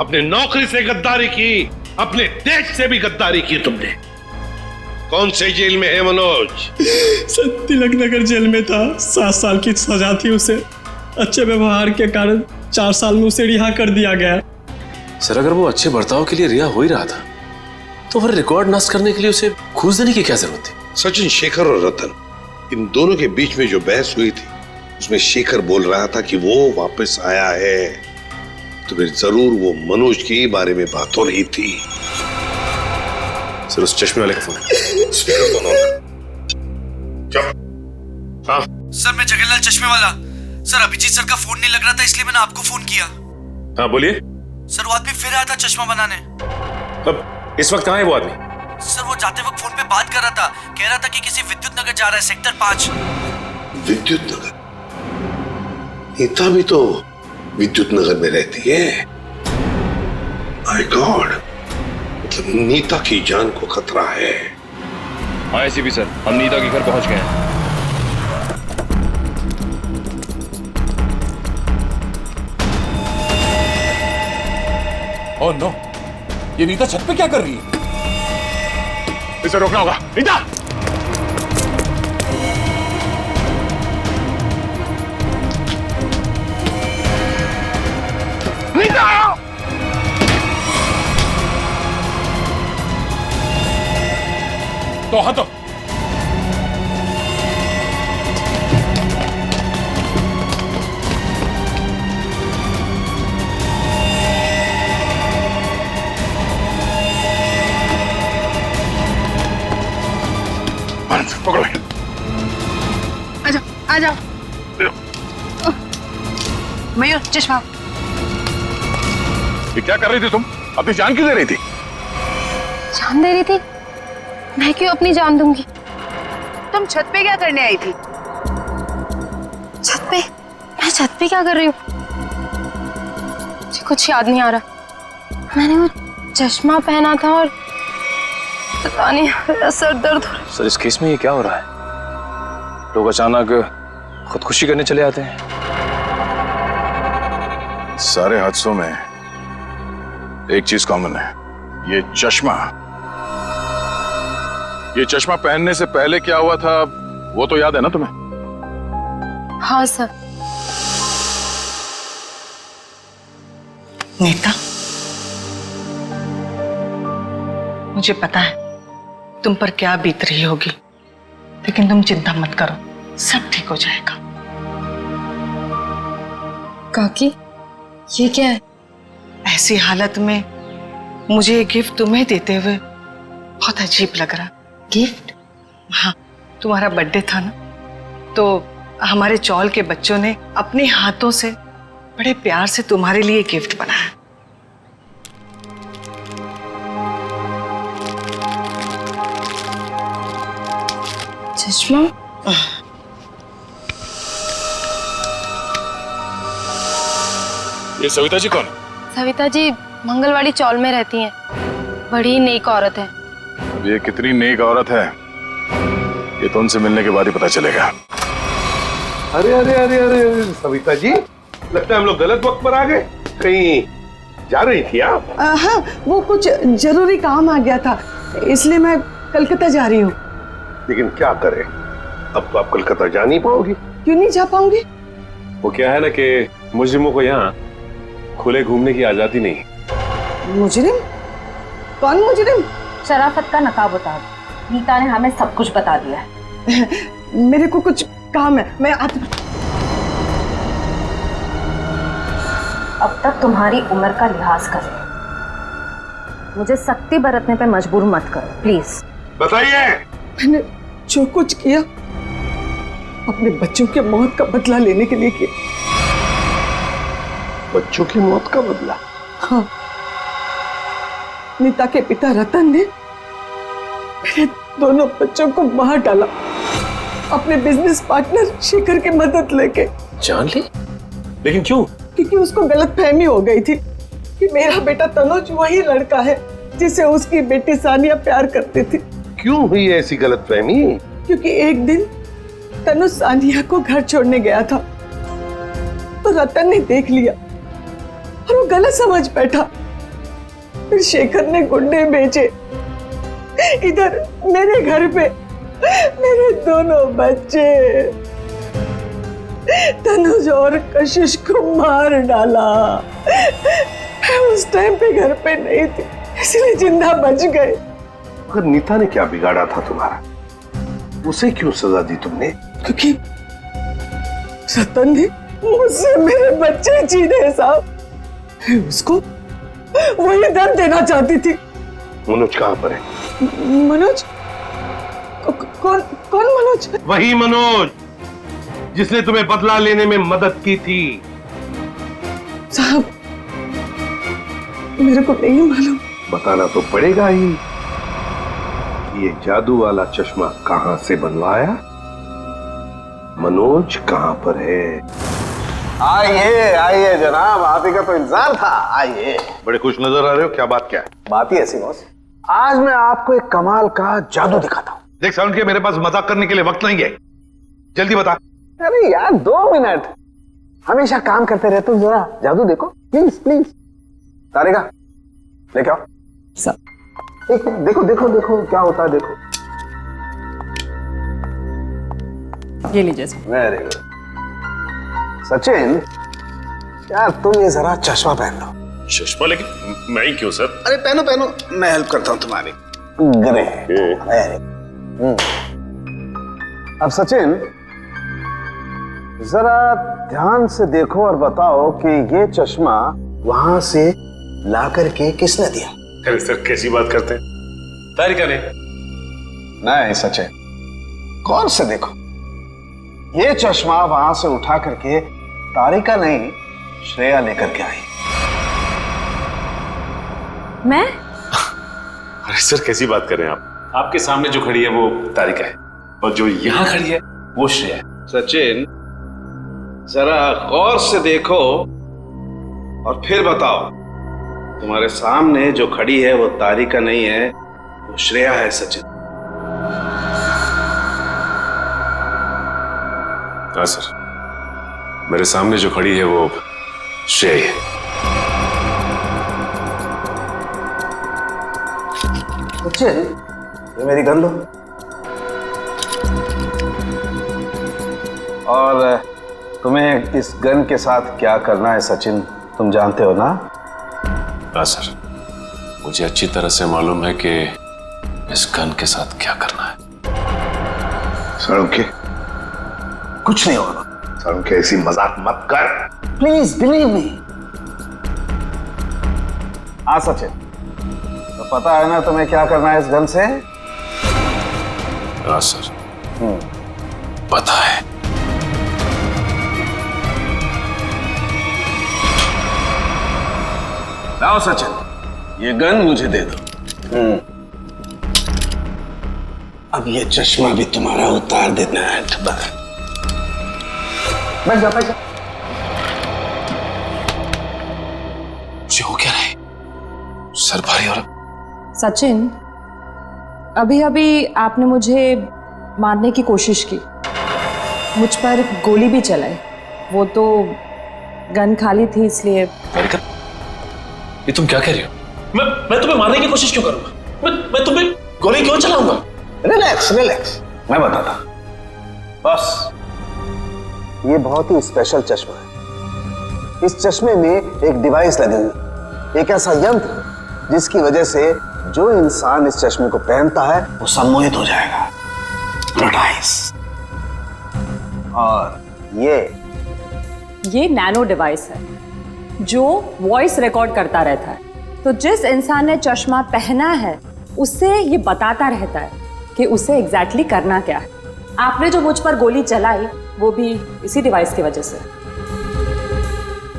अपने नौकरी से गद्दारी की, अपने देश से भी गद्दारी की तुमने। कौन से जेल में है मनोज? सर, तिलक नगर जेल में था। 7 साल की सजा थी उसे। अच्छे व्यवहार के कारण 4 साल में उसे रिहा कर दिया गया। सर, अगर वो अच्छे बर्ताव के लिए रिहा हो ही रहा था तो फिर रिकॉर्ड नष्ट करने के लिए उसे घूस देने की क्या जरूरत थी? सचिन, शेखर और रतन, इन दोनों के बीच में जो बहस हुई थी उसमें शेखर बोल रहा था कि वो वापस आया है, तो फिर जरूर वो मनोज के बारे में बात हो रही थी। सर, उस चश्मे वाले का फोन है। हाँ सर, मैं जगन्नाथ चश्मे वाला। सर, अभिजीत सर का फोन नहीं लग रहा था, इसलिए मैंने आपको फोन किया। हाँ बोलिए। सर, वो आदमी फिर आया था चश्मा बनाने। अब इस वक्त कहाँ है वो आदमी? सर, वो जाते वक्त फोन पे बात कर रहा था, कह रहा था कि किसी विद्युत नगर जा रहा है, सेक्टर 5। विद्युत नगर? नीता भी तो विद्युत नगर में रहती है। माय गॉड, मतलब नीता की जान को खतरा है। हाँ एसीपी सर, हम नीता के घर पहुंच गए हैं। ओह नो, ये नीता छत पे क्या कर रही है? इसे रोकना होगा। नीता! नीता! तो हटो। पकड़ो। आजा, आजा। मयूर, चश्मा। ये क्या कर रही थी तुम? अपनी जान क्यों दे रही थी? जान दे रही थी? मैं क्यों अपनी जान दूंगी? तुम छत पे क्या करने आई थी? छत पे? मैं छत पे क्या कर रही हूँ? मुझे कुछ याद नहीं आ रहा। मैंने वो चश्मा पहना था और पता नहीं, मेरा सर दर्द हो रहा है। सर, इस केस में ये क्या हो रहा है? लोग अचानक खुदकुशी करने चले आते हैं। सारे हादसों में एक चीज कॉमन है, ये चश्मा। ये चश्मा पहनने से पहले क्या हुआ था वो तो याद है ना तुम्हें? हाँ सर। नीता, मुझे पता है तुम पर क्या बीत रही होगी, लेकिन तुम चिंता मत करो, सब ठीक हो जाएगा। काकी, ये क्या है? ऐसी हालत में मुझे ये गिफ्ट तुम्हें देते हुए बहुत अजीब लग रहा। गिफ्ट? हाँ, तुम्हारा बर्थडे था ना, तो हमारे चौल के बच्चों ने अपने हाथों से बड़े प्यार से तुम्हारे लिए गिफ्ट बनाया। चश्मा? ये सविता जी कौन? सविता जी मंगलवाड़ी चौल में रहती हैं। बड़ी नेक औरत है। अब ये कितनी नेक औरत है ये तो उनसे मिलने के बाद ही पता चलेगा। अरे अरे अरे अरे सविता जी, लगता है हम लोग गलत वक्त पर आ गए। कहीं जा रही थी आप? हाँ, वो कुछ जरूरी काम आ गया था, इसलिए मैं कलकत्ता जा रही हूँ। लेकिन क्या करें, अब तो आप कलकत्ता जा नहीं पाओगी। क्यों नहीं जा पाऊंगी? वो क्या है ना कि मुजरिमों को यहाँ खुले घूमने की आजादी नहीं। मुजरिम? कौन मुजरिम? शराफत का नकाब उतार। नीता ने हमें सब कुछ बता दिया है। मेरे को कुछ काम है, मैं आती। अब तक तुम्हारी उम्र का लिहाज करो। मुझे सख्ती बरतने पे मजबूर मत करो प्लीज। बताइए। मैंने जो कुछ किया अपने बच्चों के मौत का बदला लेने के लिए किया। बच्चों की मौत का बदला? हाँ, नीता के पिता रतन ने मेरे दोनों बच्चों को मार डाला अपने बिजनेस पार्टनर शेखर की मदद लेके। जान ली? लेकिन क्यों? क्योंकि उसको गलतफहमी हो गई थी कि मेरा बेटा तनुज वही लड़का है जिसे उसकी बेटी सानिया प्यार करती थी। क्यों हुई ऐसी गलतफहमी? क्योंकि एक दिन तनुज सानिया को घर छोड़ने गया था तो रतन ने देख लिया और वो गलत समझ बैठा। फिर शेखर ने गुंडे भेजे इधर मेरे घर पे। मेरे दोनों बच्चे तनुज और कशिश को मार डाला। मैं उस टाइम पे घर पे नहीं थी इसलिए जिंदा बच गए। मगर नीता ने क्या बिगाड़ा था तुम्हारा? उसे क्यों सजा दी तुमने? क्योंकि रतन ने मुझसे मेरे बच्चे छीने साहब। उसको वही दर्द देना चाहती थी। मनोज कहाँ पर है? मनोज? कौन मनोज? वही मनोज जिसने तुम्हें बदला लेने में मदद की थी। साहब मेरे को नहीं मालूम। बताना तो पड़ेगा ही। ये जादू वाला चश्मा कहां से बनवाया? मनोज कहां पर है? आइए आइए जनाब, आप ही का तो इंतजार था। आइए। बड़े खुश नजर आ रहे हो, क्या बात क्या है? बात ही ऐसी बॉस, आज मैं आपको एक कमाल का जादू दिखाता हूँ। देख साउंड के मेरे पास मजाक करने के लिए वक्त नहीं है, जल्दी बता। अरे यार 2 मिनट, हमेशा काम करते रहते हो, जरा जादू देखो प्लीज प्लीज। तारिका लेके आओ। देखो देखो देखो देखो क्या होता है, देखो। ये लीजिए। Very good. सचिन यार तुम ये जरा चश्मा पहन लो। चश्मा? लेकिन मैं ही क्यों सर? अरे पहनो पहनो, मैं हेल्प करता हूँ तुम्हारी। अब सचिन जरा ध्यान से देखो और बताओ कि ये चश्मा वहां से ला करके किसने दिया? अरे सर कैसी बात करते हैं? तारिका ने। नहीं सचिन, कौन से देखो, ये चश्मा वहां से उठा करके तारिका नहीं श्रेया लेकर के आई। मैं? अरे सर कैसी बात कर रहे हैं आप? आपके सामने जो खड़ी है वो तारिका है और जो यहाँ खड़ी है वो श्रेया है। सचिन जरा गौर से देखो और फिर बताओ। तुम्हारे सामने जो खड़ी है वो तारिका नहीं है, वो श्रेया है। सचिन। हाँ सर, मेरे सामने जो खड़ी है वो श्रेया है। सचिन ये मेरी गन लो और तुम्हें इस गन के साथ क्या करना है सचिन तुम जानते हो ना? हाँ सर, मुझे अच्छी तरह से मालूम है कि इस गन के साथ क्या करना है। सड़ोके कुछ नहीं होगा। सड़ोके ऐसी मजाक मत कर, प्लीज बिलीव मी। हाँ सचिन, तो पता है ना तुम्हें क्या करना है इस गन से? हाँ सर पता है। लाओ सचिन, ये गन मुझे दे दो। अब ये चश्मा भी तुम्हारा उतार देना है। बैठ जा, बैठ जा। मुझे हो क्या रहा है? सर भारी हो रहा। सचिन, अभी अभी आपने मुझे मारने की कोशिश की, मुझ पर गोली भी चलाई। वो तो गन खाली थी इसलिए। तारिका, ये तुम क्या कह रही हो? मैं तुम्हें मारने की कोशिश क्यों करूंगा? मैं तुम्हें गोली क्यों चलाऊंगा? रिलैक्स रिलैक्स, मैं बताता। बस ये बहुत ही स्पेशल चश्मा है। इस चश्मे में एक डिवाइस लगी हुई, एक ऐसा यंत्र जिसकी वजह से जो इंसान इस चश्मे को पहनता है वो सम्मोहित हो जाएगा, हिप्नोटाइज। और ये नैनो डिवाइस है जो वॉइस रिकॉर्ड करता रहता है। तो जिस इंसान ने चश्मा पहना है उससे ये बताता रहता है कि उसे एग्जैक्टली करना क्या है। आपने जो मुझ पर गोली चलाई वो भी इसी डिवाइस की वजह से।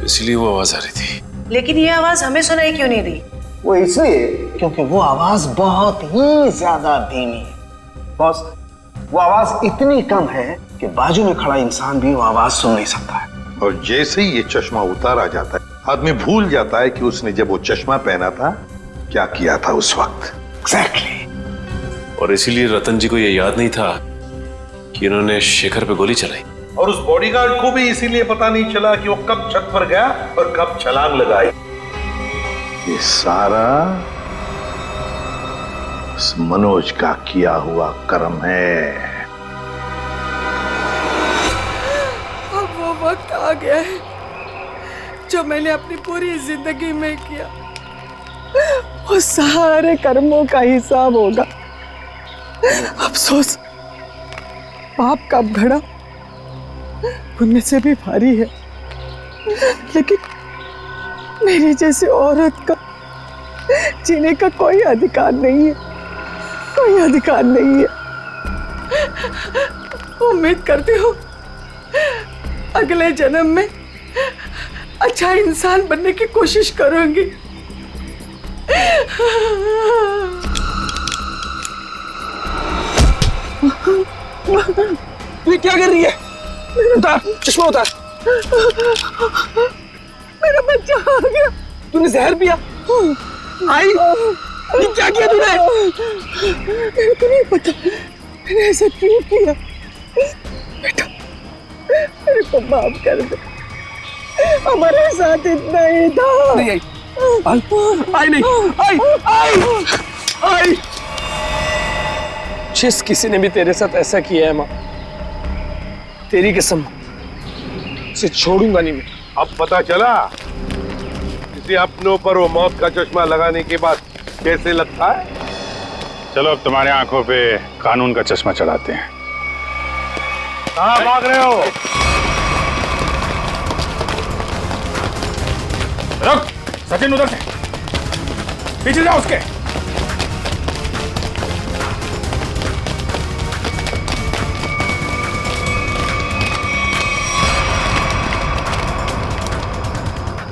इसलिए वो आवाज आ रही थी। लेकिन ये आवाज हमें सुनाई क्यों नहीं दी? वो इसलिए क्योंकि वो आवाज बहुत ही ज्यादा धीमी है। बॉस, वो आवाज इतनी कम है कि बाजू में खड़ा इंसान भी वो आवाज सुन नहीं सकता है। और जैसे ही ये चश्मा उतारा जाता है, आदमी भूल जाता है कि उसने जब वो चश्मा पहना था क्या किया था उस वक्त। एग्जैक्टली। और इसीलिए रतन जी को ये याद नहीं था कि इन्होंने शेखर पे गोली चलाई। और उस बॉडीगार्ड को भी इसीलिए पता नहीं चला कि वो कब छत पर गया और कब छलांग लगाई। ये सारा उस मनोज का किया हुआ कर्म है। अब वो वक्त आ गया है जो मैंने अपनी पूरी जिंदगी में किया, वो सारे कर्मों का हिसाब होगा। अफसोस, पाप का घड़ा पुण्य से भी भारी है, लेकिन मेरी जैसी औरत का जीने का कोई अधिकार नहीं है, कोई अधिकार नहीं है। उम्मीद करती हूँ अगले जन्म में अच्छा इंसान बनने की कोशिश करूंगी। तू क्या कर रही है? उतार चश्मा, उतार। मेरा बच्चा आ गया। तूने जहर पिया? आई, ये क्या किया तूने? मेरे को नहीं पता मैंने ऐसा क्यों किया। बेटा, मेरे को माफ कर दे, हमारे साथ इतना ही था। नहीं आई, आई नहीं, आई। जिस किसी ने भी तेरे साथ ऐसा किया है माँ, तेरी कसम उसे छोड़ूंगा नहीं मैं। अब पता चला किसी अपनों पर वो मौत का चश्मा लगाने के बाद कैसे लगता है। चलो अब तुम्हारे आंखों पे कानून का चश्मा चढ़ाते हैं। कहाँ भाग रहे हो? रुक, सचिन उधर से पीछे जाओ उसके।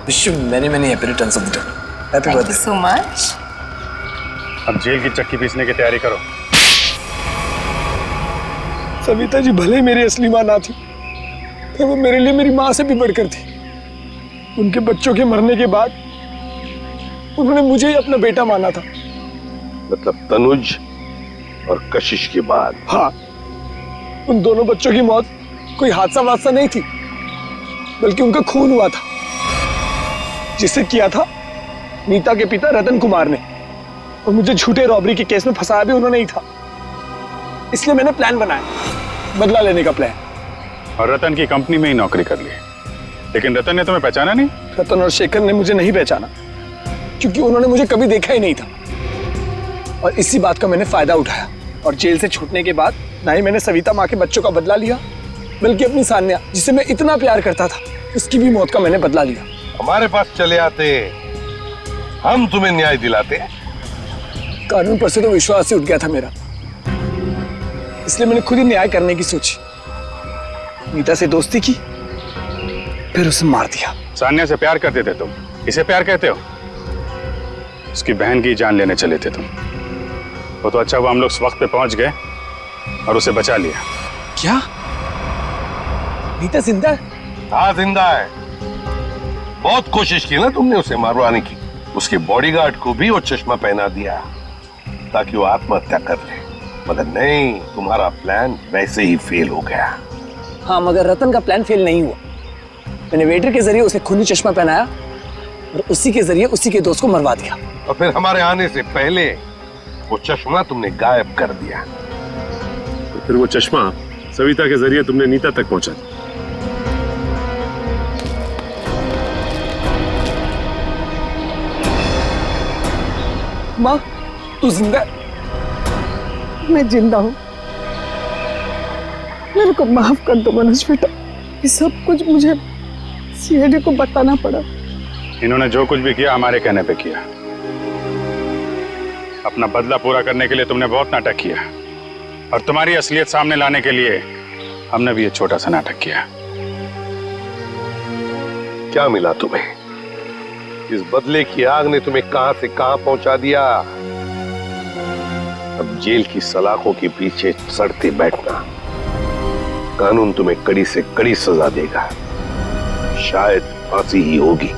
Wish you many happy returns of the day. Happy birthday. so much. अब जेल की चक्की पीसने की तैयारी करो। सविता जी भले मेरी असली माँ ना थी, पर वो मेरे लिए मेरी माँ से भी बढ़कर थी। उनके बच्चों के मरने के बाद उन्होंने मुझे ही अपना बेटा माना था। मतलब तनुज और कशिश के बाद? हाँ, उन दोनों बच्चों की मौत कोई हादसा वादसा नहीं थी, बल्कि उनका खून हुआ था, जिसे किया था नीता के पिता रतन कुमार ने। और मुझे झूठे रॉबरी के केस में फंसाया भी उन्होंने ही था। इसलिए मैंने प्लान बनाया, बदला लेने का प्लान। और रतन की कंपनी में ही नौकरी कर ली, लेकिन रतन ने तुम्हें पहचाना नहीं? रतन और शेखर ने मुझे नहीं पहचाना, क्योंकि उन्होंने मुझे कभी देखा ही नहीं था। और इसी बात का मैंने फायदा उठाया, और जेल से छूटने के बाद ना ही मैंने सविता माँ के बच्चों का बदला लिया, बल्कि अपनी सान्या, जिसे मैं इतना प्यार करता था, उसकी भी मौत का मैंने बदला लिया। हमारे पास चले आते, हम तुम्हें न्याय दिलाते। कानून पर से तो विश्वास ही उठ गया था मेरा, इसलिए मैंने खुद ही न्याय करने की सोची। नीता से दोस्ती की, फिर उसे मार दिया। सान्या से प्यार करते थे तुम, इसे प्यार कहते हो? उसकी बहन की जान लेने चले थे तुम। वो तो अच्छा हुआ हम लोग वक्त पे पहुंच गए, और उसे बचा लिया। क्या नीता जिंदा है? हाँ जिंदा है। बहुत कोशिश की ना तुमने उसे मारवाने की। उसके बॉडीगार्ड को भी वो चश्मा पहना दिया ताकि वो आत्महत्या कर ले, मगर नहीं, तुम्हारा प्लान वैसे ही फेल हो गया। हाँ, मगर रतन का प्लान फेल नहीं हुआ। मैंने वेटर के जरिए उसे खूनी चश्मा पहनाया और उसी के जरिए उसी के दोस्त को मरवा दिया। और फिर हमारे आने से पहले वो चश्मा तुमने गायब कर दिया। तो फिर वो चश्मा सविता के जरिए तुमने नीता तक पहुंचा दिया। माँ, तू जिंदा है? मैं जिंदा हूँ। मेरे को माफ कर दो मनोज बेटा, ये सब कुछ मुझे सीआईडी को बताना पड़ा। इन्होंने जो कुछ भी किया हमारे कहने पे किया। अपना बदला पूरा करने के लिए तुमने बहुत नाटक किया और तुम्हारी असलियत सामने लाने के लिए हमने भी ये छोटा सा नाटक किया। क्या मिला तुम्हें? इस बदले की आग ने तुम्हें कहां से कहां पहुंचा दिया। अब जेल की सलाखों के पीछे सड़ते बैठना। कानून तुम्हें कड़ी से कड़ी सजा देगा, शायद फांसी ही होगी।